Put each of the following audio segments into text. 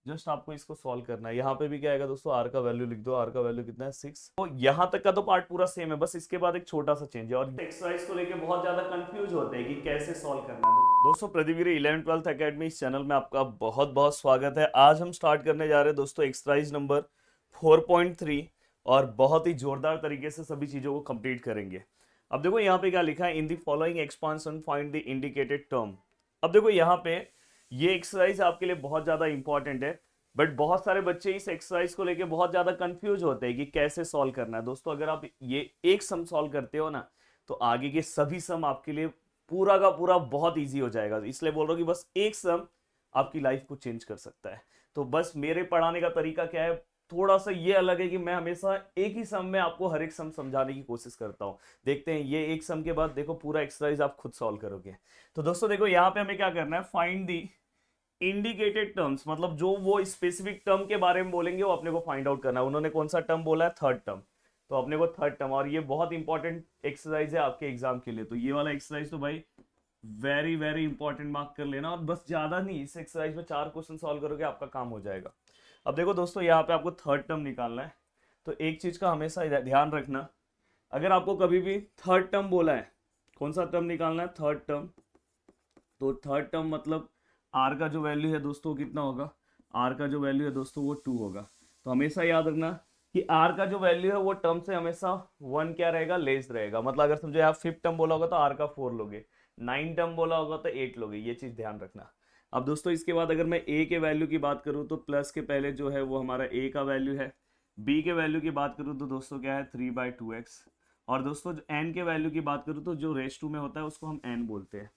Just आपको इसको solve करना है। यहाँ पे भी क्या आएगा दोस्तों, आर का वैल्यू लिख दो, आर का वैल्यू कितना है 6। तो यहाँ तक का तो पार्ट पूरा सेम है, बस इसके बाद एक छोटा सा चेंज है। और एक्सरसाइज को लेके बहुत ज्यादा कंफ्यूज होते हैं कि कैसे सॉल्व करना है। दोस्तों प्रदीपगिरी 11th 12th अकेडमी इस चैनल में आपका बहुत बहुत स्वागत है। आज हम स्टार्ट करने जा रहे हैं दोस्तों एक्सरसाइज नंबर 4.3 और बहुत ही जोरदार तरीके से सभी चीजों को कंप्लीट करेंगे। अब देखो यहाँ पे क्या लिखा है, in the following expansion find the indicated term. अब देखो यहाँ पे ये एक्सरसाइज आपके लिए बहुत ज्यादा इंपॉर्टेंट है, बट बहुत सारे बच्चे इस एक्सरसाइज को लेके बहुत ज्यादा कंफ्यूज होते हैं कि कैसे सॉल्व करना है। दोस्तों अगर आप ये एक सम सॉल्व करते हो ना, तो आगे के सभी सम आपके लिए पूरा का पूरा बहुत इजी हो जाएगा। इसलिए बोल रहा हूँ कि बस एक सम आपकी लाइफ को चेंज कर सकता है। तो बस मेरे पढ़ाने का तरीका क्या है, थोड़ा सा ये अलग है कि मैं हमेशा एक ही सम में आपको हर एक सम समझाने की कोशिश करता हूँ। देखते हैं ये एक सम के बाद देखो पूरा एक्सरसाइज आप खुद सॉल्व करोगे। तो दोस्तों देखो यहाँ पे हमें क्या करना है, फाइंड दी इंडिकेटेड टर्म्स, मतलब जो वो स्पेसिफिक टर्म के बारे में बोलेंगे वो अपने को फाइंड आउट करना है। उन्होंने कौन सा टर्म बोला है, थर्ड टर्म, तो अपने को थर्ड टर्म। और ये बहुत इंपॉर्टेंट एक्सरसाइज है आपके एग्जाम के लिए, तो ये वाला एक्सरसाइज तो भाई वेरी वेरी इंपॉर्टेंट मार्क कर लेना। और बस ज्यादा नहीं, इस एक्सरसाइज में 4 क्वेश्चन सॉल्व करोगे आपका काम हो जाएगा। अब देखो दोस्तों यहाँ पे आपको थर्ड टर्म निकालना है, तो एक चीज का हमेशा ध्यान रखना, अगर आपको कभी भी थर्ड टर्म बोला है, कौन सा टर्म निकालना है, थर्ड टर्म, तो थर्ड टर्म मतलब आर का जो वैल्यू है दोस्तों कितना होगा, आर का जो वैल्यू है दोस्तों वो 2 होगा। तो हमेशा याद रखना कि आर का जो वैल्यू है वो टर्म से हमेशा 1 क्या रहेगा, लेस रहेगा। मतलब अगर समझो आप 5th टर्म बोला होगा तो आर का 4 लोगे, 9 टर्म बोला होगा तो 8 लोगे, ये चीज ध्यान रखना। अब दोस्तों इसके बाद अगर मैं ए के वैल्यू की बात करूं तो प्लस के पहले जो है वो हमारा ए का वैल्यू है। बी के वैल्यू की बात करूं तो दोस्तों क्या है 3/2x। और दोस्तों एन के वैल्यू की बात करूं तो जो रेस टू में होता है उसको हम एन बोलते हैं।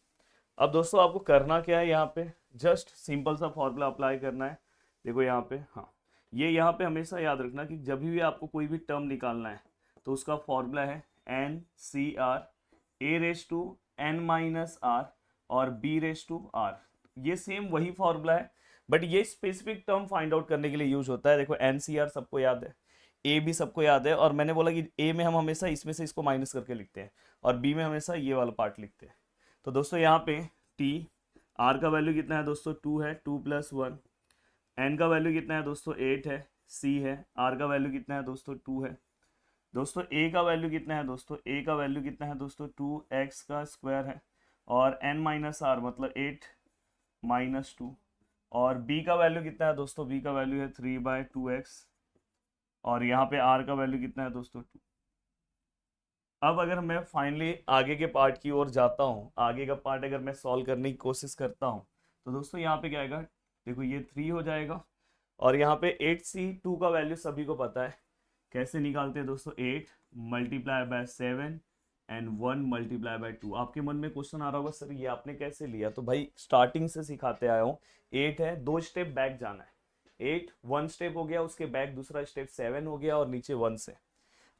अब दोस्तों आपको करना क्या है, यहाँ पे जस्ट सिंपल सा फॉर्मूला अप्लाई करना है। देखो यहाँ पे, हाँ, ये यहाँ पे हमेशा याद रखना कि जब भी आपको कोई भी टर्म निकालना है तो उसका फॉर्मूला है N C R, A raise to N minus R और बी रेस टू आर। ये सेम वही फॉर्मूला है, बट ये स्पेसिफिक टर्म फाइंड आउट करने के लिए यूज होता है। देखो एन सी आर सबको याद है, ए भी सबको याद है, और मैंने बोला कि ए में हम हमेशा इसमें से इसको माइनस करके लिखते हैं और बी में हमेशा ये वाला पार्ट लिखते हैं। तो दोस्तों यहाँ पे टी, आर का वैल्यू कितना है दोस्तों 2 है, 2+1। एन का वैल्यू कितना है दोस्तों 8 है, सी है, आर का वैल्यू कितना है दोस्तों 2 है। दोस्तों ए का वैल्यू कितना है दोस्तों, ए का वैल्यू कितना है दोस्तों 2x का स्क्वायर है, और एन माइनस आर मतलब 8 - 2। और बी का वैल्यू कितना है दोस्तों, बी का वैल्यू है 3/2x, और यहाँ पे आर का वैल्यू कितना है दोस्तों 2। अब अगर मैं फाइनली आगे के पार्ट की ओर जाता हूँ, आगे का पार्ट अगर मैं सॉल्व करने की कोशिश करता हूँ, तो दोस्तों यहाँ पे क्या आएगा, देखो ये 3 हो जाएगा, और यहाँ पे 8c2 का वैल्यू सभी को पता है। कैसे निकालते हैं दोस्तों, 8 × 7 एंड 1 × 2। आपके मन में क्वेश्चन आ रहा होगा सर ये आपने कैसे लिया, तो भाई स्टार्टिंग से सिखाते आया हूँ। 8 है, 2 स्टेप बैक जाना है, 8 1 स्टेप हो गया, उसके बैक दूसरा स्टेप 7 हो गया, और नीचे 1 से।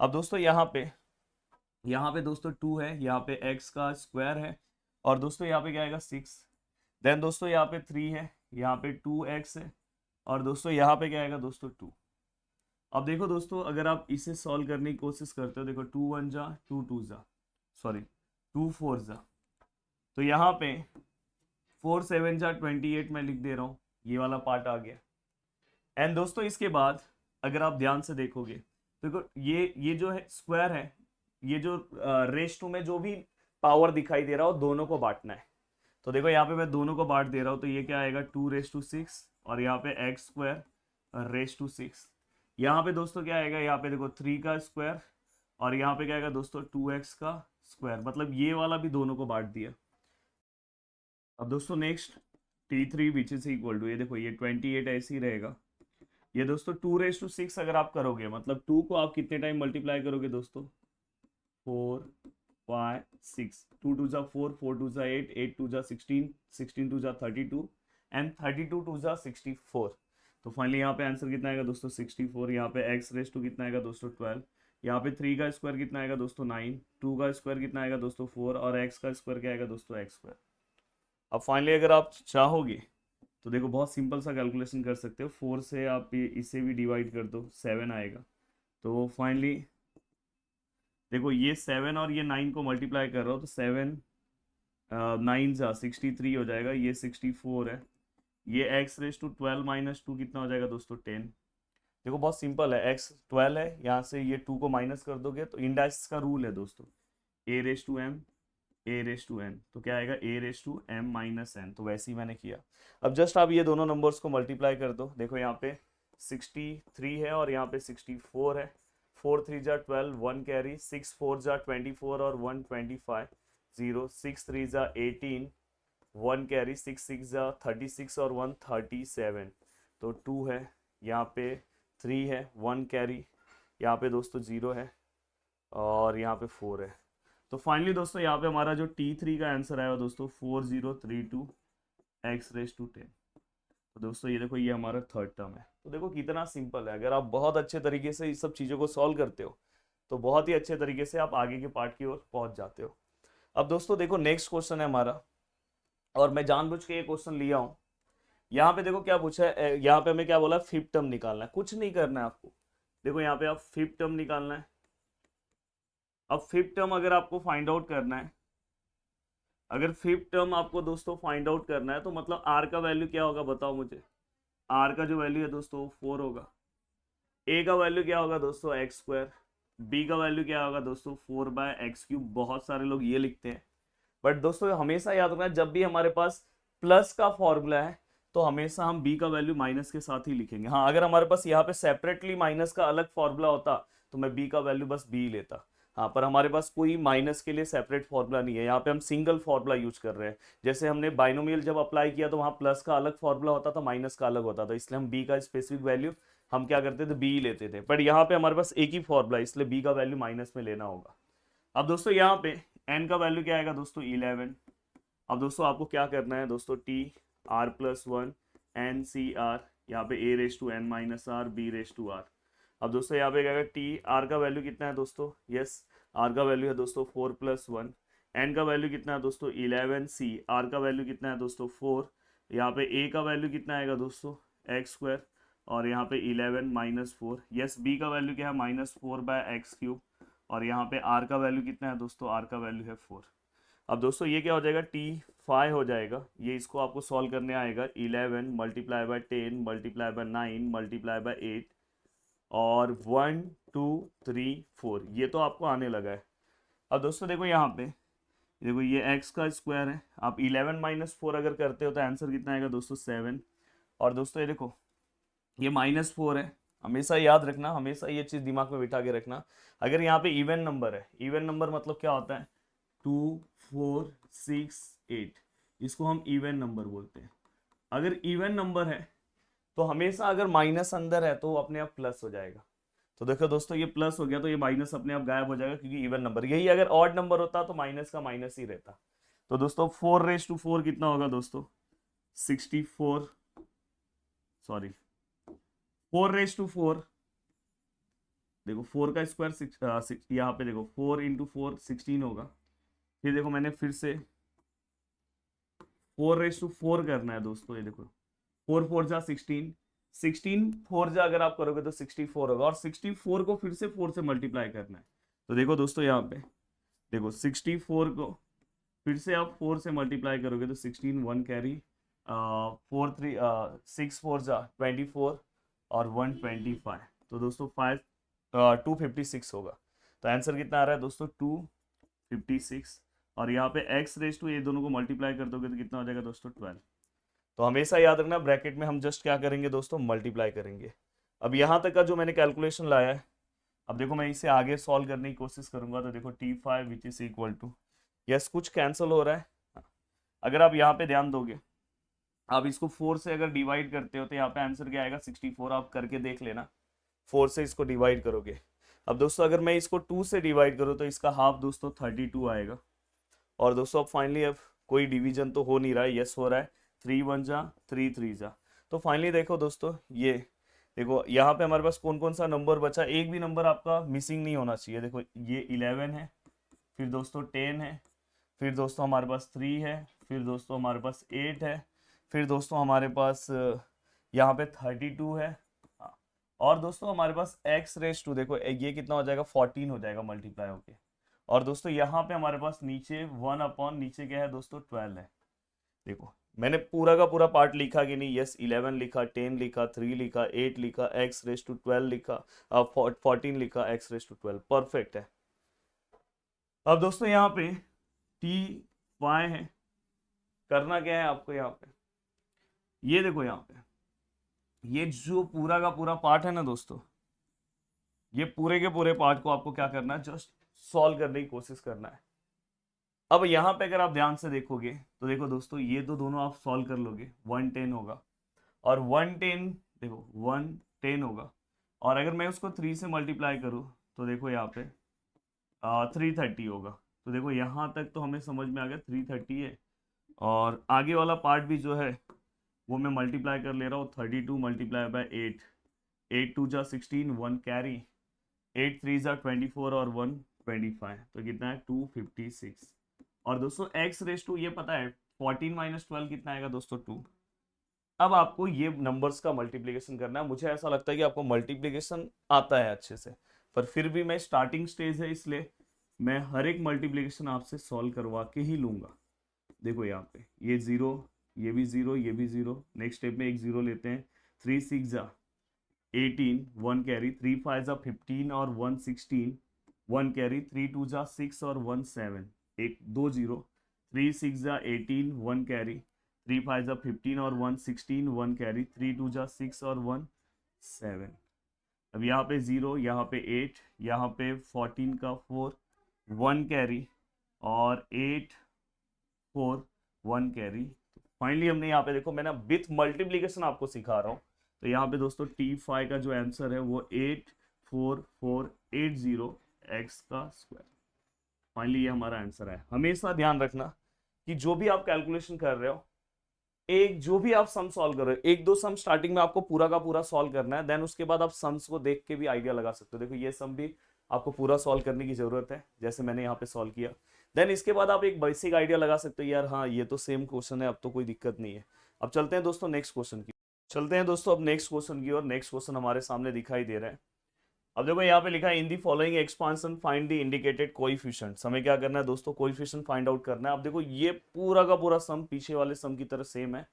अब दोस्तों यहाँ पे दोस्तों 2 है, यहाँ पे x का स्क्वायर है, और दोस्तों यहाँ पे क्या आएगा 6। देन दोस्तों यहाँ पे 3 है, यहाँ पे 2x है, और दोस्तों यहाँ पे क्या आएगा दोस्तों 2। अब देखो दोस्तों अगर आप इसे सॉल्व करने की कोशिश करते हो, देखो 2 1 जा 2 2 जा, सॉरी 2 4 जा, तो यहाँ पे 4 7 जा 28 मैं लिख दे रहा हूँ, ये वाला पार्ट आ गया। एंड दोस्तों इसके बाद अगर आप ध्यान से देखोगे, देखो ये जो है स्क्वायर है, ये जो रेस टू में जो भी पावर दिखाई दे रहा हो दोनों को बांटना है। तो देखो यहाँ पे मैं दोनों को बांट दे रहा हूँ, तो ये क्या आएगा 2 raised to 6, और यहाँ पे x² raised to 6। यहाँ पे दोस्तों क्या आएगा, यहाँ पे देखो 3 का स्क्वायर, और यहाँ पे क्या आएगा दोस्तों 2x का स्क्वायर, मतलब ये वाला भी दोनों को बांट दिया। अब दोस्तों next t3 which is equal to, ये देखो ये 28 ऐसे ही रहेगा। ये दोस्तों 2 raised to 6 अगर आप करोगे, मतलब 2 को आप कितने टाइम मल्टीप्लाई करोगे दोस्तों, 4 5 6, 2 2 जा 4, 4 2 जा 8, 8 2 जा 16, 16 2 जा 32, एंड 32 2 जा 64। तो फाइनली यहाँ पे आंसर कितना आएगा दोस्तों 64। यहाँ पे x रेस टू कितना आएगा दोस्तों 12, यहाँ पे 3 का स्क्वायर कितना आएगा दोस्तों 9, 2 का स्क्वायर कितना आएगा दोस्तों 4, और x का स्क्वायर क्या आएगा दोस्तों x²। अब फाइनली अगर आप चाहोगे तो देखो बहुत सिंपल सा कैलकुलेशन कर सकते हो, 4 से आप इसे भी डिवाइड कर दो 7 आएगा। तो फाइनली देखो ये 7 और ये 9 को मल्टीप्लाई कर रहा हो तो 7 9 जा 63 हो जाएगा, ये 64 है, ये एक्स रेस टू 12 माइनस 2 कितना हो जाएगा दोस्तों 10। देखो बहुत सिंपल है, एक्स 12 है, यहाँ से ये 2 को माइनस कर दोगे तो इंडाइस का रूल है दोस्तों, A raise to M, A raise to N, तो क्या आएगा A raise to M minus N, तो वैसे ही मैंने किया। अब जस्ट आप ये दोनों नंबर्स को मल्टीप्लाई कर दो, देखो यहाँ पे 63 है और यहाँ पे 64 है, 4 3 जा 12, 1 कैरी, 6 4 जा 24 और 1 25, 0 6 3 जा 18, 1 कैरी, 6 6 जा 36 और 1 37, तो 2 है, यहाँ पे 3 है, 1 कैरी, यहाँ पे दोस्तों 0 है और यहाँ पे 4 है। तो फाइनली दोस्तों यहाँ पे हमारा जो T3 का आंसर आया दोस्तों 4032 एक्स रेस टू 10। तो दोस्तों ये देखो, ये हमारा थर्ड टर्म है। तो देखो कितना सिंपल है, अगर आप बहुत अच्छे तरीके से इस सब चीज़ों को सॉल्व करते हो तो बहुत ही अच्छे तरीके से आप आगे के पार्ट की ओर पहुंच जाते हो। अब दोस्तों देखो नेक्स्ट क्वेश्चन है हमारा, और मैं जानबूझ के ये क्वेश्चन लिया हूँ। यहाँ पे देखो क्या पूछा है, यहाँ पे हमें क्या बोला, फिफ्थ टर्म निकालना है, कुछ नहीं करना है आपको। देखो यहाँ पे आप फिफ्थ टर्म निकालना है। अब फिफ्थ टर्म अगर आपको फाइंड आउट करना है, अगर फिफ्थ टर्म आपको दोस्तों फाइंड आउट करना है तो मतलब आर का वैल्यू क्या होगा बताओ मुझे। आर का जो वैल्यू है दोस्तों 4 होगा। ए का वैल्यू क्या होगा दोस्तों एक्स स्क्वायर। बी का वैल्यू क्या होगा दोस्तों 4/x³ बहुत सारे लोग ये लिखते हैं, बट दोस्तों हमेशा याद रखना जब भी हमारे पास प्लस का फॉर्मूला है तो हमेशा हम बी का वैल्यू माइनस के साथ ही लिखेंगे। हाँ अगर हमारे पास यहाँ पे सेपरेटली माइनस का अलग फॉर्मूला होता तो मैं बी का वैल्यू बस बी लेता। हाँ पर हमारे पास कोई माइनस के लिए सेपरेट फॉर्मूला नहीं है, यहाँ पे हम सिंगल फॉर्मूला यूज कर रहे हैं। जैसे हमने बाइनोमियल जब अप्लाई किया तो वहाँ प्लस का अलग फॉर्मूला होता था, माइनस का अलग होता था, इसलिए हम बी का स्पेसिफिक वैल्यू हम क्या करते थे, बी लेते थे। बट यहाँ पे हमारे पास एक ही फॉर्मूला है इसलिए बी का वैल्यू माइनस में लेना होगा। अब दोस्तों यहाँ पे एन का वैल्यू क्या आएगा दोस्तों 11। अब दोस्तों आपको क्या करना है दोस्तों, T R plus 1 N C R, यहाँ पे A raise to N minus R B raise to R. अब दोस्तों यहाँ पे क्या है, टी आर का वैल्यू कितना है दोस्तों, यस आर का वैल्यू है दोस्तों 4 + 1, एन का वैल्यू कितना है दोस्तों 11, सी आर का वैल्यू कितना है दोस्तों 4, यहाँ पे ए का वैल्यू कितना आएगा दोस्तों x² और यहाँ पे 11 - 4, यस बी का वैल्यू क्या है -4/x³ और यहाँ पे आर का वैल्यू कितना है दोस्तों, आर का वैल्यू है 4। अब दोस्तों ये क्या हो जाएगा, T5 हो जाएगा, ये इसको आपको सॉल्व करने आएगा 11 × 10 × 9 × 8 और 1 2 3 4, ये तो आपको आने लगा है। अब दोस्तों देखो यहाँ पे, देखो ये x का स्क्वायर है, आप 11 - 4 अगर करते हो तो आंसर कितना आएगा दोस्तों 7। और दोस्तों ये देखो ये -4 है, हमेशा याद रखना, हमेशा ये चीज़ दिमाग में बिठा के रखना। अगर यहाँ पे इवन नंबर है, इवन नंबर मतलब क्या होता है 2 4 6 8, इसको हम इवन नंबर बोलते हैं। अगर इवन नंबर है तो हमेशा अगर माइनस अंदर है तो अपने आप प्लस हो जाएगा। तो देखो दोस्तों ये प्लस हो गया तो ये माइनस अपने आप गायब हो जाएगा क्योंकि इवन नंबर। यही अगर ऑड नंबर होता तो माइनस का माइनस ही रहता। तो दोस्तों 4 कितना होगा दोस्तों 64, सॉरी 4 देखो 4 का स्क्वायर 6, यहाँ पे देखो 4 × 4 16 होगा। फिर देखो मैंने फिर से 4 करना है दोस्तों, ये देखो 4 4 जा 16, 16 4 जा अगर आप करोगे तो 64 होगा और 64 को फिर से 4 से मल्टीप्लाई करना है। तो देखो दोस्तों यहाँ पे देखो 64 को फिर से आप 4 से मल्टीप्लाई करोगे तो 16 1 कैरी 4 3 6 4 जा 24 और 125, तो दोस्तों 256 होगा। तो आंसर कितना आ रहा है दोस्तों 256 और यहाँ पे x रेस टू ये दोनों को मल्टीप्लाई कर दोगे तो कितना हो जाएगा दोस्तों 12। तो हमेशा याद रखना ब्रैकेट में हम जस्ट क्या करेंगे दोस्तों मल्टीप्लाई करेंगे। अब यहाँ तक का जो मैंने कैलकुलेशन लाया है, अब देखो मैं इसे आगे सॉल्व करने की कोशिश करूंगा। तो देखो T5 which is equal to, yes कुछ कैंसिल हो रहा है। अगर आप यहाँ पे ध्यान दोगे, आप इसको 4 से अगर डिवाइड करते हो तो यहाँ पे आंसर क्या आएगा 64, आप करके देख लेना 4 से इसको डिवाइड करोगे। अब दोस्तों अगर मैं इसको 2 से डिवाइड करूँ तो इसका हाफ दोस्तों 32 आएगा। और दोस्तों अब फाइनली अब कोई डिवीजन तो हो नहीं रहा है, यस हो रहा है 3 1 जा 3 3 जा। तो फाइनली देखो दोस्तों ये देखो यहाँ पे हमारे पास कौन कौन सा नंबर बचा, एक भी नंबर आपका मिसिंग नहीं होना चाहिए। देखो ये 11 है, फिर दोस्तों 10 है, फिर दोस्तों हमारे पास 3 है, फिर दोस्तों हमारे पास 8 है, फिर दोस्तों हमारे पास यहाँ पे 32 है, और दोस्तों हमारे पास x रेस टू देखो ये कितना हो जाएगा 14 हो जाएगा मल्टीप्लाई होके। और दोस्तों यहाँ पे हमारे पास नीचे 1 अपॉन नीचे क्या है दोस्तों 12 है। देखो मैंने पूरा का पूरा पार्ट लिखा कि नहीं? यस, 11 लिखा, 10 लिखा, 3 लिखा, 8 लिखा, एक्स रेस टू 12 लिखा, 14 लिखा, एक्स रेस टू 12। परफेक्ट है। अब दोस्तों यहाँ पे टी वाई है, करना क्या है आपको यहाँ पे, ये देखो यहाँ पे ये जो पूरा का पूरा पार्ट है ना दोस्तों, ये पूरे के पूरे पार्ट को आपको क्या करना है, जस्ट सॉल्व करने की कोशिश करना है। अब यहाँ पे अगर आप ध्यान से देखोगे तो देखो दोस्तों, ये तो दोनों आप सॉल्व कर लोगे, 110 होगा और 110, देखो 110 होगा, और अगर मैं उसको 3 से मल्टीप्लाई करूँ तो देखो यहाँ पे 330 होगा। तो देखो यहाँ तक तो हमें समझ में आ गया 330 है, और आगे वाला पार्ट भी जो है वो मैं मल्टीप्लाई कर ले रहा हूँ, 32 मल्टीप्लाई बाय 8, 8 2 जा 16, 1 कैरी, 8 3 जा 24 और 1 25, तो कितना है 256। और दोस्तों एक्स रेस टू ये पता है 14 माइनस 12 कितना आएगा दोस्तों, 2। अब आपको ये नंबर्स का मल्टीप्लिकेशन करना है। मुझे ऐसा लगता है कि आपको मल्टीप्लिकेशन आता है अच्छे से, पर फिर भी मैं स्टार्टिंग स्टेज है इसलिए मैं हर एक मल्टीप्लिकेशन आपसे सॉल्व करवा के ही लूंगा। देखो यहाँ पे ये 0, ये भी 0, ये भी 0, नेक्स्ट स्टेप में एक 0 लेते हैं, 3 6 जा 18, 1 कैरी, 3 5 जा 15 और 1 16, 1 कैरी, 3 2 जा 6 और 1 7, एक 2 0, 3 6 जा 18, 1 कैरी, 3 5 जा 15 और 1 16, 1 कैरी, 3 2 जा 6 और 1 7। अब यहाँ पे 0, यहाँ पे 8, यहाँ पे 14 का 4, 1 कैरी और 8 4 1 कैरी। फाइनली हमने यहाँ पे देखो, मैं ना विथ मल्टीप्लीकेशन आपको सिखा रहा हूँ, तो यहाँ पे दोस्तों T5 का जो आंसर है वो 84480 एक्स का स्क्वायर। फाइनली ये हमारा आंसर है। हमेशा ध्यान रखना कि जो भी आप कैलकुलेशन कर रहे हो, एक जो भी आप सम सॉल्व कर रहे हो, एक दो सम स्टार्टिंग में आपको पूरा का पूरा सॉल्व करना है, देन उसके बाद आप सम्स को देख के भी आइडिया लगा सकते हो। देखो ये सम भी आपको पूरा सॉल्व करने की जरूरत है, जैसे मैंने यहाँ पे सॉल्व किया। देन इसके बाद आप एक बेसिक आइडिया लगा सकते हो, यार हाँ ये तो सेम क्वेश्चन है, अब तो कोई दिक्कत नहीं है। अब चलते हैं दोस्तों नेक्स्ट क्वेश्चन की, चलते हैं दोस्तों अब नेक्स्ट क्वेश्चन की ओर। नेक्स्ट क्वेश्चन हमारे सामने दिखाई दे रहा है। अब देखो यहाँ पे लिखा है in the following expansion find the indicated coefficients. हमें क्या करना है दोस्तों, कोएफिशिएंट फाइंड आउट करना है। अब देखो ये पूरा का पूरा सम पीछे वाले सम की तरह सेम है,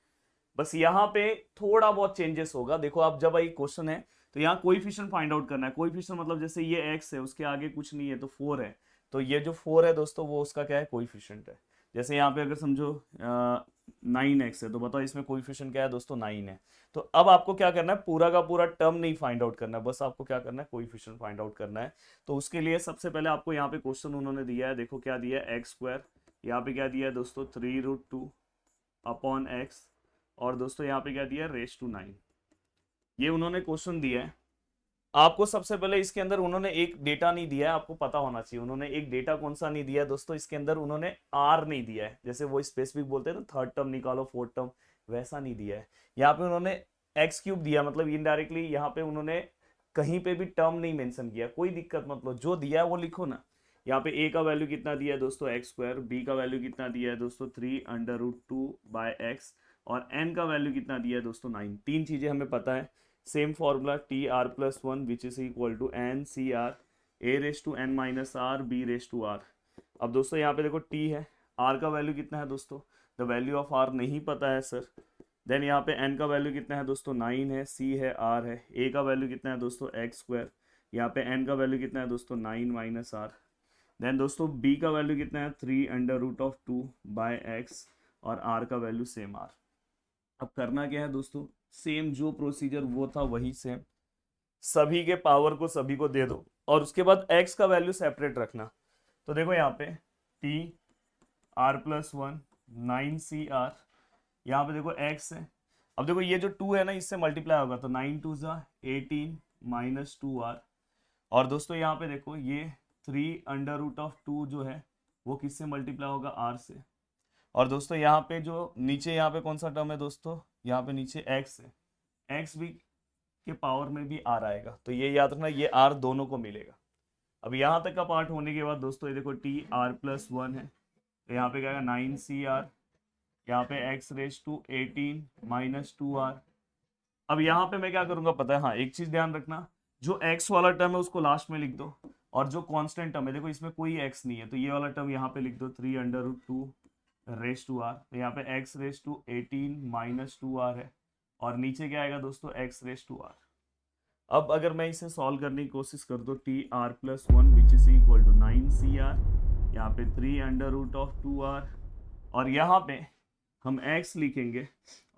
बस यहाँ पे थोड़ा बहुत चेंजेस होगा। देखो आप जब ये क्वेश्चन है तो यहाँ कोएफिशिएंट फाइंड आउट करना है। कोएफिशिएंट मतलब जैसे ये x है, उसके आगे कुछ नहीं है तो 4 है, तो ये जो 4 है दोस्तों वो उसका क्या है, कोएफिशिएंट है। जैसे यहाँ पे अगर समझो 9x है, तो बताओ इसमें कोएफिशिएंट क्या है दोस्तों, 9 है। तो अब आपको क्या करना है, पूरा का पूरा टर्म नहीं फाइंड आउट करना है, बस आपको क्या करना है, कोएफिशिएंट फाइंड आउट करना है। तो उसके लिए सबसे पहले आपको यहाँ पे क्वेश्चन उन्होंने दिया है, देखो क्या दिया है, एक्स स्क्वायर, यहाँ पे क्या दिया है दोस्तों 3√2 अपॉन एक्स, और दोस्तों यहाँ पे क्या दिया है, रेस टू 9। ये उन्होंने क्वेश्चन दिया है। आपको सबसे पहले इसके अंदर उन्होंने एक डेटा नहीं दिया है, आपको पता होना चाहिए। उन्होंने एक डेटा कौन सा नहीं दिया है दोस्तों, इसके अंदर उन्होंने आर नहीं दिया है। जैसे वो स्पेसिफिक बोलते हैं ना, थर्ड टर्म निकालो, फोर्थ टर्म, वैसा नहीं दिया है। यहाँ पे उन्होंने एक्स क्यूब दिया, मतलब इनडायरेक्टली यहाँ पे उन्होंने कहीं पे भी टर्म नहीं मेंशन किया। कोई दिक्कत मतलब जो दिया है वो लिखो ना। यहाँ पे ए का वैल्यू कितना दिया है दोस्तों, एक्स स्क्वायर, बी का वैल्यू कितना दिया है दोस्तों 3√2 बाय एक्स, और एन का वैल्यू कितना दिया है दोस्तों 9। तीन चीजें हमें पता है, same formula TR+1 which is equal to NCR A raise to N minus R B raise to R। अब दोस्तों यहाँ पे देखो T है, R का वैल्यू कितना है दोस्तों, द वैल्यू ऑफ R नहीं पता है सर। देन यहाँ पे N का वैल्यू कितना है दोस्तों, 9 है, C है, R है, A का वैल्यू कितना है दोस्तों एक्स स्क्वायर, यहाँ पे N का वैल्यू कितना है दोस्तों 9 माइनस R। देन दोस्तों B का वैल्यू कितना है 3√2 बाय एक्स, और R का वैल्यू सेम R। अब करना क्या है दोस्तों, सेम जो प्रोसीजर वो था वही सेम, सभी के पावर को सभी को दे दो, और उसके बाद x का वैल्यू सेपरेट रखना। तो देखो यहाँ पे TR+1 9CR, यहाँ पे देखो x है। अब देखो ये जो 2 है ना, इससे मल्टीप्लाई होगा, तो 9 2 जा 18 माइनस 2R। और दोस्तों यहाँ पे देखो ये 3√2 जो है वो किससे मल्टीप्लाई होगा, R से। और दोस्तों यहाँ पे जो नीचे यहाँ पे कौन सा टर्म है दोस्तों, यहाँ पे नीचे x है, x भी के पावर में भी R आएगा, तो ये याद रखना, ये R दोनों को मिलेगा। अब यहाँ तक का पार्ट होने के बाद दोस्तों ये देखो TR+1 है, तो यहाँ पे क्या है 9CR, यहाँ पे x raise to 18 minus 2R। अब यहाँ पे मैं क्या करूंगा पता है, हाँ एक चीज ध्यान रखना, जो x वाला टर्म है उसको लास्ट में लिख दो, और जो कांस्टेंट टर्म है, देखो इसमें कोई x नहीं है, तो ये वाला टर्म यहाँ पे लिख दो 3√2 रेस टू आर, तो यहाँ पे x raise to 18 minus 2r है, और नीचे क्या आएगा दोस्तों x रेस टू r। अब अगर मैं इसे सॉल्व करने की कोशिश कर दो, T R plus 1 which is equal to 9cr, यहाँ पे 3 अंडर रूट ऑफ 2r, और यहाँ पे हम x लिखेंगे,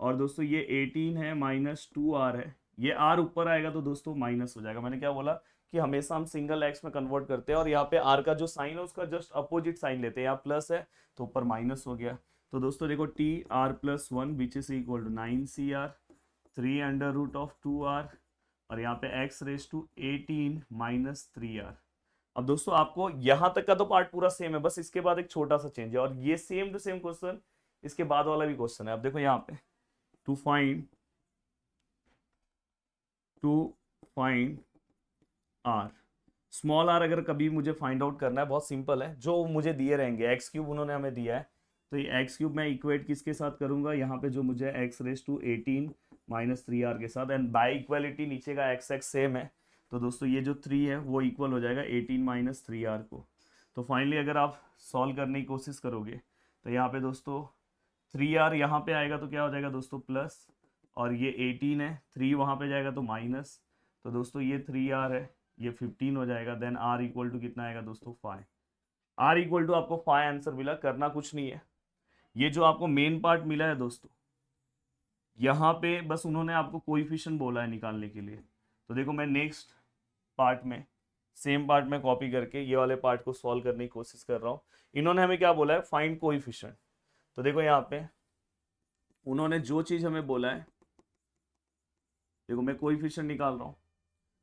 और दोस्तों ये 18 है माइनस 2r है, ये r ऊपर आएगा तो दोस्तों माइनस हो जाएगा। मैंने क्या बोला कि हमेशा हम सिंगल x में कन्वर्ट करते हैं, और यहाँ पे r का जो साइन है उसका जस्ट अपोजिट साइन लेते हैं, यहाँ प्लस है तो ऊपर माइनस हो गया। तो दोस्तों देखो T R plus 1 which is equal to 9cr, 3 under root of 2r, और यहाँ पे x raise to 18 minus 3r। अब दोस्तों आपको यहां तक का तो पार्ट पूरा सेम है, बस इसके बाद एक छोटा सा चेंज है, और ये सेम टू सेम क्वेश्चन इसके बाद वाला भी क्वेश्चन है। अब देखो यहाँ पे to find R, small R अगर कभी मुझे फाइंड आउट करना है, बहुत सिंपल है, जो मुझे दिए रहेंगे एक्स क्यूब उन्होंने हमें दिया है, तो ये एक्स क्यूब मैं इक्वेट किसके साथ करूंगा, यहाँ पे जो मुझे x raise to 18 minus 3r के साथ, एंड बाय इक्वलिटी नीचे का एक्स एक्स सेम है, तो दोस्तों ये जो 3 है वो इक्वल हो जाएगा 18 माइनस 3r को। तो फाइनली अगर आप सॉल्व करने की कोशिश करोगे तो यहाँ पे दोस्तों 3r यहाँ पे आएगा तो क्या हो जाएगा दोस्तों प्लस, और ये 18 है, 3 वहाँ पे जाएगा तो माइनस, तो दोस्तों ये 3r है, ये 15 हो जाएगा, देन r इक्वल टू कितना आएगा दोस्तों 5। r इक्वल टू आपको 5 आंसर मिला, करना कुछ नहीं है, ये जो आपको मेन पार्ट मिला है दोस्तों, यहाँ पे बस उन्होंने आपको कोएफिशिएंट बोला है निकालने के लिए। तो देखो मैं नेक्स्ट पार्ट में सेम पार्ट में कॉपी करके ये वाले पार्ट को सॉल्व करने की कोशिश कर रहा हूँ। इन्होंने हमें क्या बोला है, फाइंड कोएफिशिएंट, तो देखो यहाँ पे उन्होंने जो चीज हमें बोला है, देखो मैं कोएफिशिएंट निकाल रहा हूँ।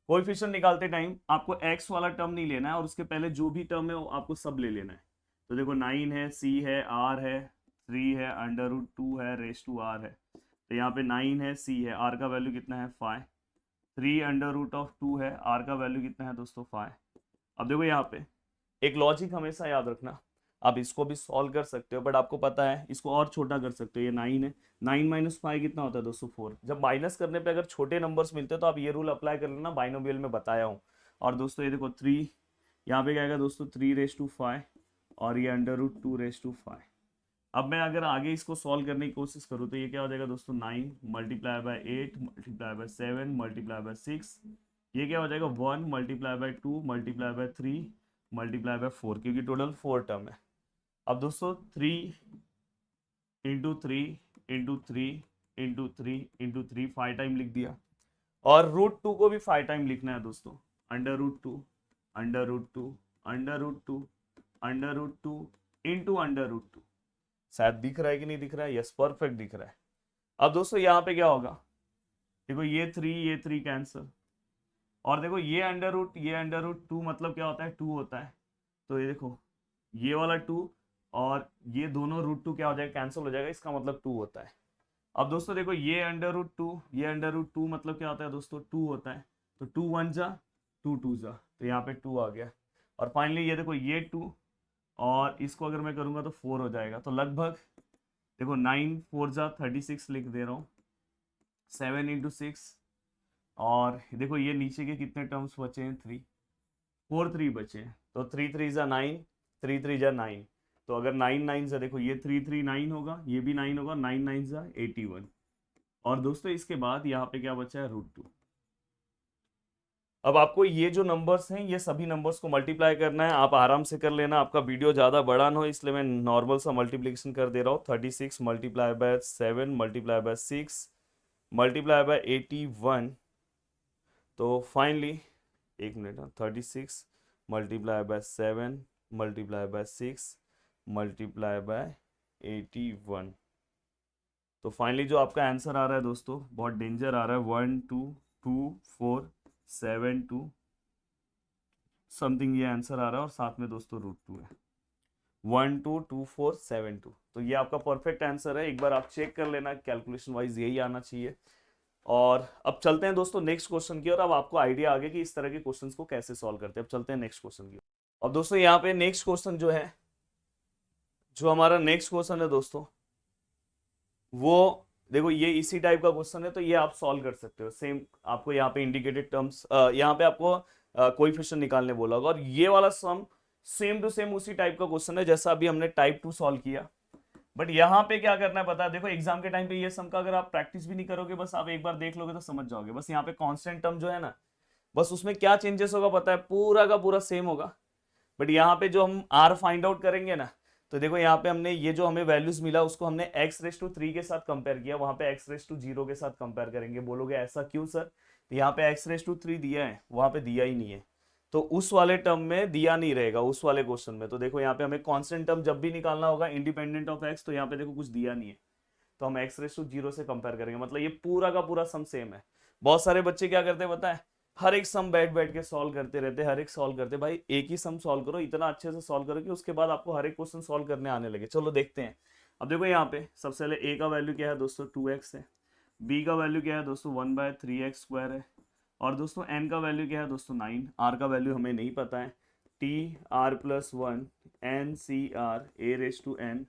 कोएफिशिएंट निकालते टाइम आपको x वाला टर्म नहीं लेना है, और उसके पहले जो भी टर्म है वो आपको सब ले लेना है। तो देखो 9 है, c है, r है, 3 है, अंडर रूट 2 है, रेस टू r है, तो यहाँ पे 9 है, c है, r का वैल्यू कितना है 5, 3 अंडर रूट ऑफ 2 है, r का वैल्यू कितना है दोस्तों 5। अब देखो यहाँ पे एक लॉजिक हमेशा याद रखना, आप इसको भी सॉल्व कर सकते हो, बट आपको पता है इसको और छोटा कर सकते हो, ये 9 है, 9 माइनस 5 कितना होता है दोस्तों 4। जब माइनस करने पे अगर छोटे नंबर्स मिलते हैं तो आप ये रूल अप्लाई कर लेना, बाइनोमियल में बताया हूँ। और दोस्तों ये देखो 3, यहाँ पे क्या आएगा दोस्तों 3 रेस टू 5, और ये अंडर रूट 2 रेस टू 5। अब मैं अगर आगे इसको सॉल्व करने की कोशिश करूँ तो ये क्या हो जाएगा दोस्तों 9 multiply by 8 multiply by 7 multiply by 6, ये क्या हो जाएगा 1 multiply by 2 multiply by 3 multiply by 4, क्योंकि टोटल 4 टर्म है। अब दोस्तों 3 into 3 into 3 into 3 into 3 5 time लिख दिया, और रूट 2 को भी 5 टाइम लिखना है दोस्तों, under root 2 under root 2 under root 2 under root 2 into under root 2। शायद दिख रहा है कि नहीं दिख रहा है, यस परफेक्ट दिख रहा है। अब दोस्तों यहाँ पे क्या होगा, देखो ये 3 कैंसिल, और देखो ये अंडर रूट 2 मतलब क्या होता है 2 होता है, तो ये देखो ये वाला 2 और ये दोनों रूट 2 क्या हो जाएगा कैंसिल हो जाएगा, इसका मतलब 2 होता है। अब दोस्तों देखो ये अंडर रूट 2 ये अंडर रूट 2 मतलब क्या होता है दोस्तों 2 होता है, तो 2 1 जा 2 2 जा, तो यहाँ पे 2 आ गया। और फाइनली ये देखो ये 2 और इसको अगर मैं करूँगा तो 4 हो जाएगा, तो लगभग देखो 9 4 जा 36 लिख दे रहा हूँ, 7 इंटू 6, और देखो ये नीचे के कितने टर्म्स बचे हैं 3 4 3 बचे हैं, तो 3 3 जा 9 3 3 जा 9, तो अगर 9 9 जा देखो ये 3 3 9 होगा, ये भी 9 होगा, 9 9 जा 81। और दोस्तों इसके बाद यहाँ पे क्या बचा है रूट 2। अब आपको ये जो नंबर्स हैं ये सभी नंबर्स को मल्टीप्लाई करना है, आप आराम से कर लेना, आपका वीडियो ज़्यादा बड़ा ना हो इसलिए मैं नॉर्मल सा मल्टीप्लिकेशन कर दे रहा हूँ। 36 multiply by 7 multiply by 6 multiply by 81, तो फाइनली एक minute 36 multiply by 7 multiply by 6 multiply by 81, तो फाइनली जो आपका आंसर आ रहा है दोस्तों बहुत डेंजर आ रहा है, 1 2 2 4 7 2 समथिंग ये आंसर आ रहा है, और साथ में दोस्तों रूट 2 है, 1 2 2 4 7 2, तो ये आपका परफेक्ट आंसर है। एक बार आप चेक कर लेना, कैलकुलेशन वाइज यही आना चाहिए। और अब चलते हैं दोस्तों नेक्स्ट क्वेश्चन की, और अब आपको आइडिया आ गया कि इस तरह के क्वेश्चंस को कैसे सॉल्व करते हैं। अब चलते हैं नेक्स्ट क्वेश्चन की। और दोस्तों यहाँ पे नेक्स्ट क्वेश्चन जो है, जो हमारा नेक्स्ट क्वेश्चन है दोस्तों, वो देखो ये इसी टाइप का क्वेश्चन है, तो ये आप सॉल्व कर सकते हो। सेम आपको यहाँ पे इंडिकेटेड टर्म्स, यहाँ पे आपको कोएफिशिएंट निकालने बोला होगा, और ये वाला सम सेम टू सेम उसी टाइप का क्वेश्चन है जैसा अभी हमने टाइप 2 सॉल्व किया। बट यहाँ पे क्या करना है पता है, देखो एग्जाम के टाइम पे ये सम का अगर आप प्रैक्टिस भी नहीं करोगे, बस आप एक बार देख लोगे तो समझ जाओगे। बस यहाँ पे कांस्टेंट टर्म जो है ना, बस उसमें क्या चेंजेस होगा पता है, पूरा का पूरा सेम होगा। बट यहाँ पे जो हम आर फाइंड आउट करेंगे ना, तो देखो यहाँ पे हमने ये जो हमें वैल्यूज मिला उसको हमने x3 के साथ कंपेयर किया, वहां पे x0 के साथ कंपेयर करेंगे। बोलोगे ऐसा क्यों सर, तो यहाँ पे x3 दिया है, वहां पे दिया ही नहीं है, तो उस वाले टर्म में दिया नहीं रहेगा उस वाले क्वेश्चन में। तो देखो यहाँ पे हमें कांस्टेंट टर्म जब भी निकालना होगा इंडिपेंडेंट ऑफ x, तो यहाँ पे देखो कुछ दिया नहीं है, तो हम x0 से कंपेयर करेंगे, मतलब ये पूरा का पूरा सम सेम है। बहुत सारे बच्चे क्या करते हैं पता है, हर एक सम बैठ बैठ के सॉल्व करते रहते हैं, हर एक सॉल्व करते, भाई एक ही सम सॉल्व करो, इतना अच्छे से सॉल्व करो कि उसके बाद आपको हर एक क्वेश्चन सॉल्व करने आने लगे। चलो देखते हैं। अब देखो यहाँ पे सबसे पहले a का वैल्यू क्या है दोस्तों 2x है, b का वैल्यू क्या है दोस्तों 1/3x² है, और दोस्तों n का वैल्यू क्या है दोस्तों 9, r का वैल्यू हमें नहीं पता है, t r+1 n c r a⁻n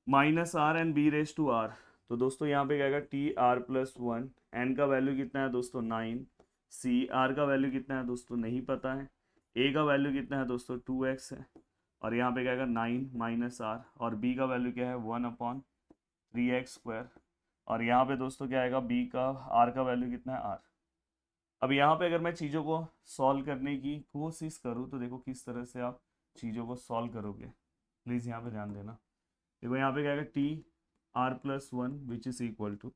-r and b⁻r। तो दोस्तों यहाँ पे क्या आएगा tr+1, n का वैल्यू कितना है दोस्तों 9, cr का वैल्यू कितना है दोस्तों नहीं पता है, a का वैल्यू कितना है दोस्तों 2x है, और यहाँ पे क्या आएगा 9 - r, और b का वैल्यू क्या है 1/3x², और यहाँ पे दोस्तों क्या आएगा b का r का वैल्यू कितना है r। अब यहाँ पे अगर मैं चीज़ों को सॉल्व करने की कोशिश करूँ तो देखो किस तरह से आप चीज़ों को सॉल्व करोगे, प्लीज़ यहाँ पे ध्यान देना। देखो यहाँ पे क्या है tr+1 which is equal to,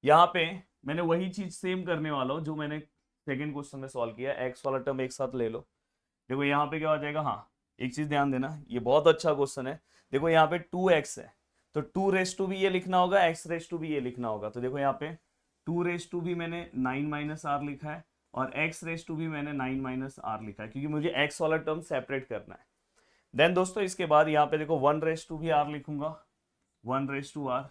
यहाँ पे मैंने वही चीज सेम करने वाला हूँ जो मैंने सेकंड क्वेश्चन में सॉल्व किया, एक्स वाला टर्म एक साथ ले लो। देखो यहाँ पे क्या हो जाएगा, हाँ एक चीज ध्यान देना, ये बहुत अच्छा क्वेश्चन है। देखो यहाँ पे 2x है, तो 2 भी ये लिखना होगा, x भी ये लिखना होगा। तो देखो यहाँ पे 2 भी मैंने 9 - r लिखा है, और x भी मैंने 9 - r लिखा है, क्योंकि मुझे x वाला टर्म सेपरेट करना है। देन दोस्तों इसके बाद यहाँ पे देखो 1 भी r लिखूंगा, 1 r,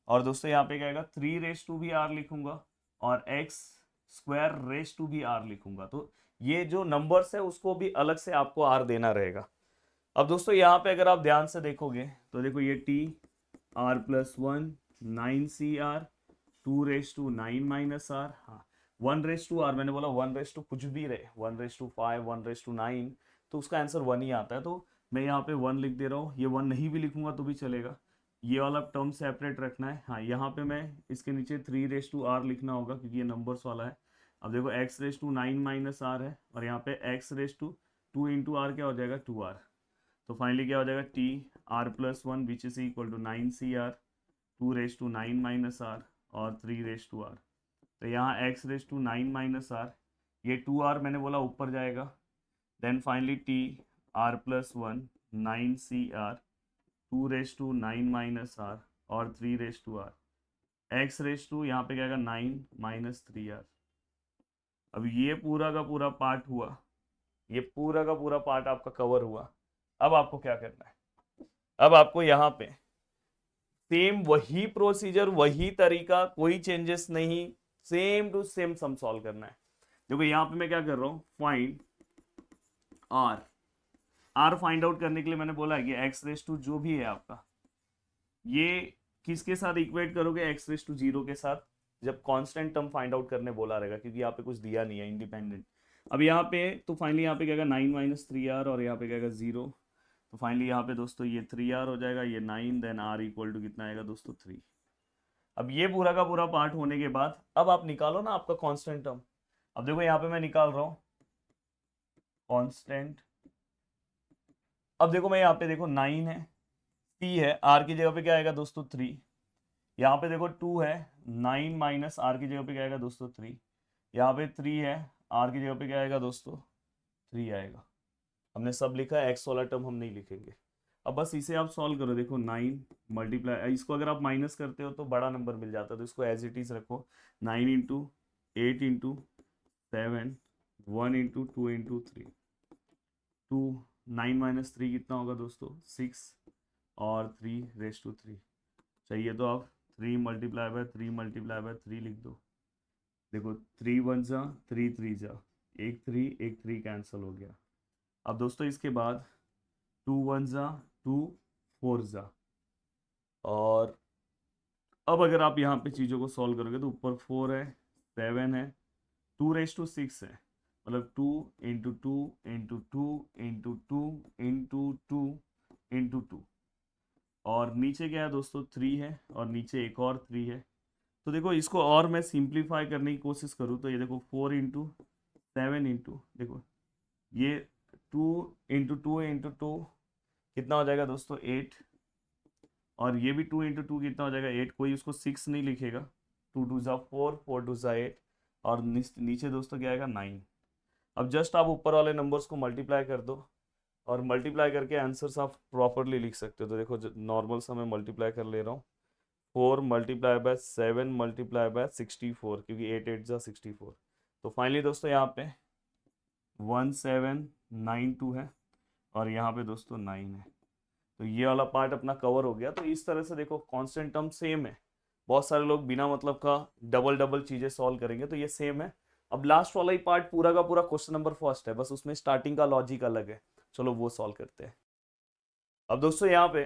और दोस्तों यहाँ पे क्या आएगा 3 भी r लिखूंगा, और x² भी r लिखूंगा। तो ये जो नंबर्स है उसको भी अलग से आपको r देना रहेगा। अब दोस्तों यहाँ पे अगर आप ध्यान से देखोगे तो देखो ये tr+1 9cr 2 9 - r, हाँ 1 r, मैंने बोला 1 कुछ भी रहे, 1/5 1/9, तो उसका आंसर 1 ही आता है। तो मैं यहाँ पे 1 लिख दे रहा हूँ, ये 1 नहीं भी लिखूंगा तो भी चलेगा, ये वाला टर्म सेपरेट रखना है। हाँ यहाँ पे मैं इसके नीचे 3 r लिखना होगा क्योंकि ये नंबर्स वाला है। अब देखो x9 - r है, और यहाँ पे x2 इंटू r क्या हो जाएगा 2r। तो फाइनली क्या हो जाएगा tr+1 which is equal to 9cr 2 - r और 3r। तो यहाँ x9 - r, ये 2r मैंने बोला ऊपर जाएगा, then finally tr+1 9cr 2 - r और 3r, x यहाँ पे क्या आएगा 9 - 3r। अब ये पूरा का पूरा पार्ट हुआ, ये पूरा का पूरा पार्ट आपका कवर हुआ। अब आपको क्या करना है, अब आपको यहाँ पे सेम वही प्रोसीजर, वही तरीका, कोई चेंजेस नहीं, same to same sum solve करना है। देखो यहाँ पे मैं क्या कर रहा हूँ, find R. R find out करने के लिए मैंने बोला है कि x जो भी है आपका, ये किसके साथ इक्वेट करोगे, x0 के साथ, जब कांस्टेंट टर्म फाइंड आउट करने बोला रहेगा, क्योंकि यहाँ पे कुछ दिया नहीं है इंडिपेंडेंट। अब यहाँ पे तो फाइनली यहाँ पे क्या 9 - 3r, और यहाँ पे क्या 0। तो फाइनली यहाँ पे दोस्तों ये 3r हो जाएगा, ये 9, देन r इक्वल टू कितना आएगा दोस्तों 3। अब ये पूरा का पूरा पार्ट होने के बाद अब आप निकालो ना आपका कांस्टेंट टर्म। अब देखो यहाँ पे मैं निकाल रहा हूँ कांस्टेंट। अब देखो मैं यहाँ पे देखो 9 है, t है, r की जगह पे क्या आएगा दोस्तों 3, यहाँ पे देखो 2 है, 9 माइनस r की जगह पे क्या आएगा दोस्तों 3, यहाँ पे 3 है, r की जगह पे क्या आएगा दोस्तों 3 आएगा। हमने सब लिखा है, x वाला टर्म हम नहीं लिखेंगे। अब बस इसे आप सॉल्व करो, देखो 9 मल्टीप्लाई, इसको अगर आप माइनस करते हो तो बड़ा नंबर मिल जाता है, तो इसको एज इट इज रखो, 9 इंटू 8 इंटू 7 1 इंटू 2 इंटू 3 2 9 - 3 कितना होगा दोस्तों 6, और 3 3 चाहिए तो आप 3 × 3 लिख दो। देखो 3 1 जा 3 3 जा, एक 3 कैंसिल हो गया। अब दोस्तों इसके बाद 2 1 जा 2 4 जा, और अब अगर आप यहाँ पे चीज़ों को सॉल्व करोगे तो ऊपर 4 है 7 है 2 6 है, मतलब 2 into 2 into 2 into 2 into 2 into 2, और नीचे क्या है दोस्तों 3 है और नीचे एक और 3 है। तो देखो इसको और मैं सिंप्लीफाई करने की कोशिश करूँ तो ये देखो 4 × 7 इंटू देखो ये 2 × 2 कितना हो जाएगा दोस्तों 8, और ये भी 2 × 2 कितना हो जाएगा 8, कोई उसको 6 नहीं लिखेगा। 2 × 2 = 4, 4 × 2 = 8, और नीचे दोस्तों क्या आएगा 9। अब जस्ट आप ऊपर वाले नंबर्स को मल्टीप्लाई कर दो, और मल्टीप्लाई करके आंसर्स आप प्रॉपरली लिख सकते हो। तो देखो नॉर्मल सा मैं मल्टीप्लाई कर ले रहा हूँ, 4 × 7 × 64, क्योंकि 8 8 जा 64। तो फाइनली दोस्तों यहाँ पे 1792 है, और यहाँ पे दोस्तों 9 है। तो ये वाला पार्ट अपना कवर हो गया। तो इस तरह से देखो कांस्टेंट टर्म सेम है, बहुत सारे लोग बिना मतलब का डबल डबल चीजें सॉल्व करेंगे, तो ये सेम है। अब लास्ट वाला ही पार्ट पूरा का पूरा क्वेश्चन नंबर फर्स्ट है, बस उसमें स्टार्टिंग का लॉजिक अलग है। चलो वो सॉल्व करते हैं। अब दोस्तों यहाँ पे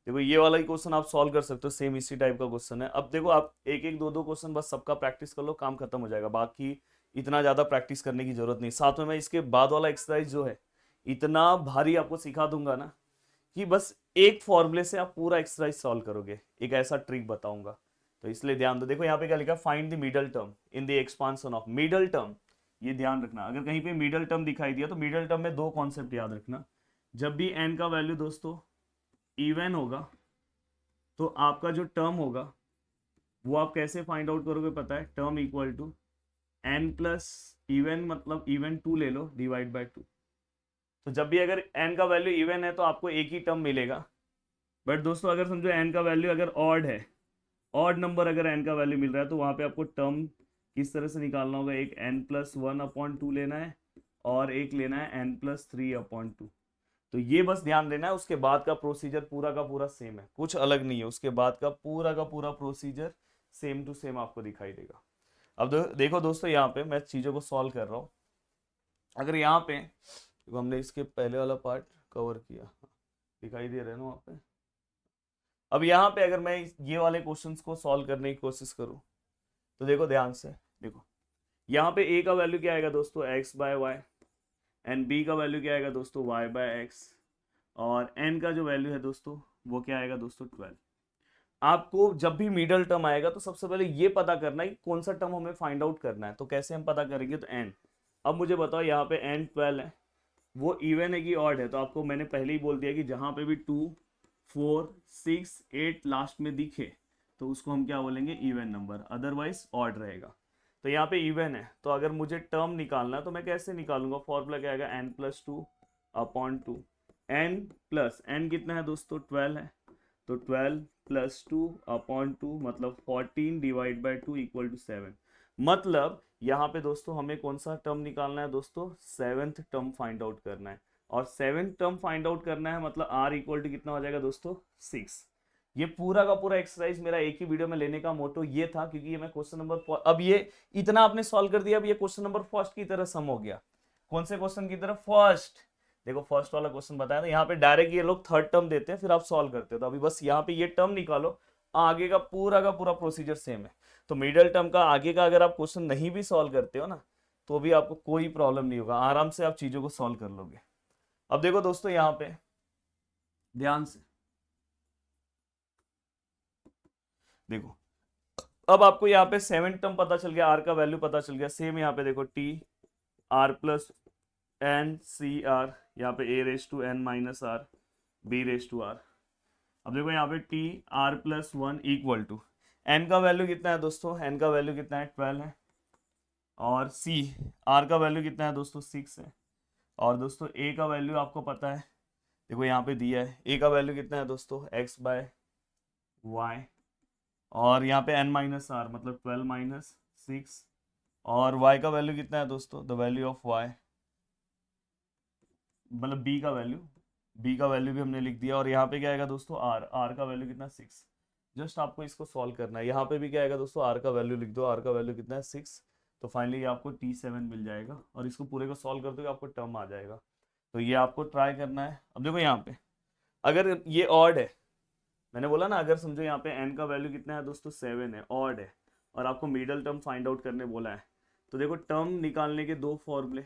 देखो ये वाला ही क्वेश्चन आप सॉल्व कर सकते हो, सेम इसी टाइप का क्वेश्चन है। अब देखो आप एक एक दो दो क्वेश्चन बस सबका प्रैक्टिस कर लो, काम खत्म हो जाएगा। बाकी इतना ज्यादा प्रैक्टिस करने की जरूरत नहीं। साथ में मैं इसके बाद वाला एक्सरसाइज जो है इतना भारी आपको सिखा दूंगा ना कि बस एक फॉर्मूले से आप पूरा एक्सरसाइज सॉल्व करोगे। एक ऐसा ट्रिक बताऊंगा, तो इसलिए ध्यान दो। देखो यहाँ पे क्या लिखा, find the middle term in the expansion of. Middle term, ये ध्यान रखना, अगर कहीं पे मिडल टर्म दिखाई दिया तो मिडल टर्म में दो कॉन्सेप्ट याद रखना। जब भी एन का वैल्यू दोस्तों इवन होगा तो आपका जो टर्म होगा वो आप कैसे फाइंड आउट करोगे पता है, term equal to N plus even, मतलब इवन 2 ले लो डिवाइड बाय 2। तो जब भी अगर n का वैल्यू इवन है तो आपको एक ही टर्म मिलेगा। बट दोस्तों अगर समझो n का वैल्यू अगर ऑड है, ऑड नंबर अगर n का वैल्यू मिल रहा है, तो वहां पे आपको टर्म किस तरह से निकालना होगा, एक n+1/2 लेना है और एक लेना है n+3/2। तो ये बस ध्यान देना है। उसके बाद का प्रोसीजर पूरा का पूरा सेम है, कुछ अलग नहीं है। उसके बाद का पूरा प्रोसीजर सेम टू सेम आपको दिखाई देगा। अब देखो दोस्तों यहाँ पे मैं चीजों को सॉल्व कर रहा हूँ। अगर यहाँ पे तो हमने इसके पहले वाला पार्ट कवर किया, दिखाई दे रहा है ना वहाँ पे। अब यहाँ पे अगर मैं ये वाले क्वेश्चंस को सॉल्व करने की कोशिश करूँ तो देखो ध्यान से, देखो यहाँ पे a का वैल्यू क्या आएगा दोस्तों x/y, एंड b का वैल्यू क्या आएगा दोस्तों y/x, और n का जो वैल्यू है दोस्तों वो क्या आएगा दोस्तों 12। आपको जब भी मिडल टर्म आएगा तो सबसे पहले ये पता करना है कि कौन सा टर्म हमें फाइंड आउट करना है। तो कैसे हम पता करेंगे, तो n। अब मुझे बताओ यहाँ पे n 12 है, वो इवन है कि ऑड है। तो आपको मैंने पहले ही बोल दिया कि जहां पे भी 2 4 6 8 लास्ट में दिखे तो उसको हम क्या बोलेंगे, इवन नंबर, अदरवाइज ऑड रहेगा। तो यहाँ पे इवन है, तो अगर मुझे टर्म निकालना है तो मैं कैसे निकालूंगा, फॉर्मूला क्या आएगा n+2/2। n कितना है दोस्तों 12 है, तो 12+2/2 मतलब 14 डिवाइड बाई 2 = 7। मतलब यहाँ पे दोस्तों हमें कौन सा टर्म निकालना है दोस्तों, सेवेंथ टर्म फाइंड आउट करना है। और सेवेंथ टर्म फाइंड आउट करना है मतलब r = कितना हो जाएगा दोस्तों 6। ये पूरा का पूरा एक्सरसाइज मेरा एक ही वीडियो में लेने का मोटो ये था, क्योंकि ये मैं क्वेश्चन नंबर, अब ये इतना आपने सॉल्व कर दिया, अब ये क्वेश्चन नंबर फर्स्ट की तरह सम हो गया। कौन से क्वेश्चन की तरह, फर्स्ट। देखो फर्स्ट वाला क्वेश्चन बताया था, यहाँ पे डायरेक्ट ये लोग थर्ड टर्म देते हैं फिर आप सॉल्व करते हो। तो अभी बस यहाँ पे ये टर्म निकालो, आगे का पूरा प्रोसीजर सेम है। तो मिडिल टर्म का आगे का अगर आप क्वेश्चन नहीं भी सॉल्व करते हो ना तो भी आपको कोई प्रॉब्लम नहीं होगा, आराम से आप चीजों को सॉल्व कर लोगे। अब देखो दोस्तों यहाँ पे ध्यान से देखो, अब आपको यहाँ पे सेवन टर्म पता चल गया, आर का वैल्यू पता चल गया। सेम यहाँ पे देखो TR+N+CR, यहाँ पे A⁻n−R B⁻R। अब देखो यहाँ पे TR+1 = n का वैल्यू कितना है दोस्तों, n का वैल्यू कितना है 12 है, और R का वैल्यू कितना है दोस्तों 6 है, और दोस्तों A का वैल्यू आपको पता है, देखो यहाँ पे दिया है A का वैल्यू कितना है दोस्तों x/y, और यहाँ पे n−r मतलब 12 - 6, और y का वैल्यू कितना है दोस्तों, द वैल्यू ऑफ y मतलब b का वैल्यू भी हमने लिख दिया। और यहाँ पे क्या आएगा दोस्तों r का वैल्यू कितना 6। जस्ट आपको इसको सॉल्व करना है। यहाँ पे भी क्या आएगा दोस्तों, r का वैल्यू लिख दो, r का वैल्यू कितना है 6। तो फाइनली आपको T7 मिल जाएगा, और इसको पूरे को सॉल्व कर दोगे आपको टर्म आ जाएगा। तो ये आपको ट्राई करना है। अब देखो यहाँ पे अगर ये ऑड है, मैंने बोला ना, अगर समझो यहाँ पे n का वैल्यू कितना है दोस्तों 7 है, ऑड है, और आपको मिडल टर्म फाइंड आउट करने बोला है, तो देखो टर्म निकालने के दो फॉर्मूले।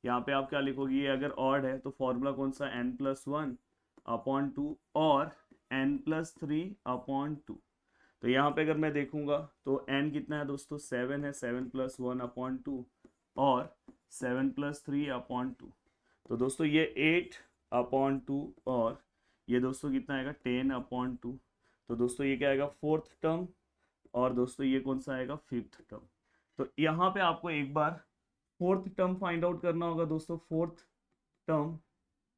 यहाँ पे आप क्या लिखोगे, ये अगर ऑड है तो फॉर्मूला कौन सा n+1/2, और n+3/2। तो यहाँ पे अगर मैं देखूंगा तो n कितना है दोस्तों, 7 है, 7+1/2 और 7+3/2। तो दोस्तों ये 8/2 और ये दोस्तों कितना आएगा 10/2। तो दोस्तों ये क्या आएगा, फोर्थ टर्म, और दोस्तों ये कौन सा आएगा, फिफ्थ टर्म। तो यहाँ पे आपको एक बार फोर्थ टर्म फाइंड आउट करना होगा दोस्तों, फोर्थ टर्म,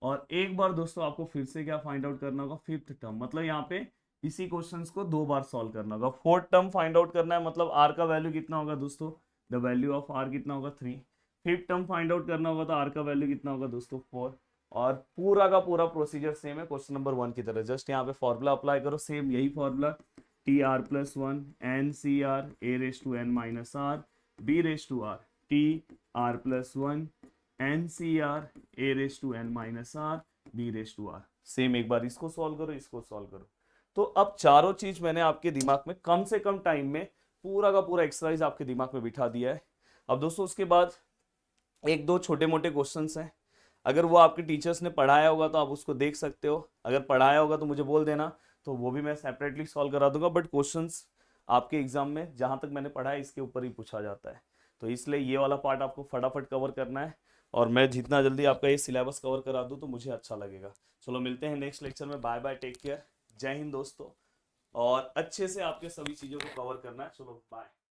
और एक बार दोस्तों आपको फिर से क्या फाइंड आउट करना होगा, फिफ्थ टर्म। मतलब यहाँ पे इसी क्वेश्चंस को दो बार सॉल्व करना होगा। फोर्थ टर्म फाइंड आउट करना है, मतलब आर का वैल्यू कितना होगा दोस्तों, द वैल्यू ऑफ आर कितना होगा 3। फिफ्थ टर्म फाइंड आउट करना होगा तो आर का वैल्यू कितना होगा दोस्तों 4। और पूरा का पूरा प्रोसीजर सेम है क्वेश्चन नंबर 1 की तरह। जस्ट यहाँ पे फॉर्मूला अप्लाई करो, सेम यही formula, TR+1 NCR a⁻n−r b⁻r TR+1 NCR a⁻n−r b⁻r। Same एक बार इसको सॉल्व करो, इसको सॉल्व करो। तो अब चारों चीज मैंने आपके दिमाग में कम से कम टाइम में पूरा का पूरा एक्सरसाइज आपके दिमाग में बिठा दिया है। अब दोस्तों उसके बाद एक दो छोटे मोटे क्वेश्चंस हैं, अगर वो आपके टीचर्स ने पढ़ाया होगा तो आप उसको देख सकते हो, अगर पढ़ाया होगा तो मुझे बोल देना, तो वो भी मैं सेपरेटली सॉल्व करा दूंगा। बट क्वेश्चंस आपके एग्जाम में जहां तक मैंने पढ़ा है इसके ऊपर ही पूछा जाता है, तो इसलिए ये वाला पार्ट आपको फटाफट कवर करना है, और मैं जितना जल्दी आपका ये सिलेबस कवर करा दूं तो मुझे अच्छा लगेगा। चलो मिलते हैं नेक्स्ट लेक्चर में, बाय बाय, टेक केयर, जय हिंद दोस्तों, और अच्छे से आपके सभी चीज़ों को कवर करना है। चलो बाय।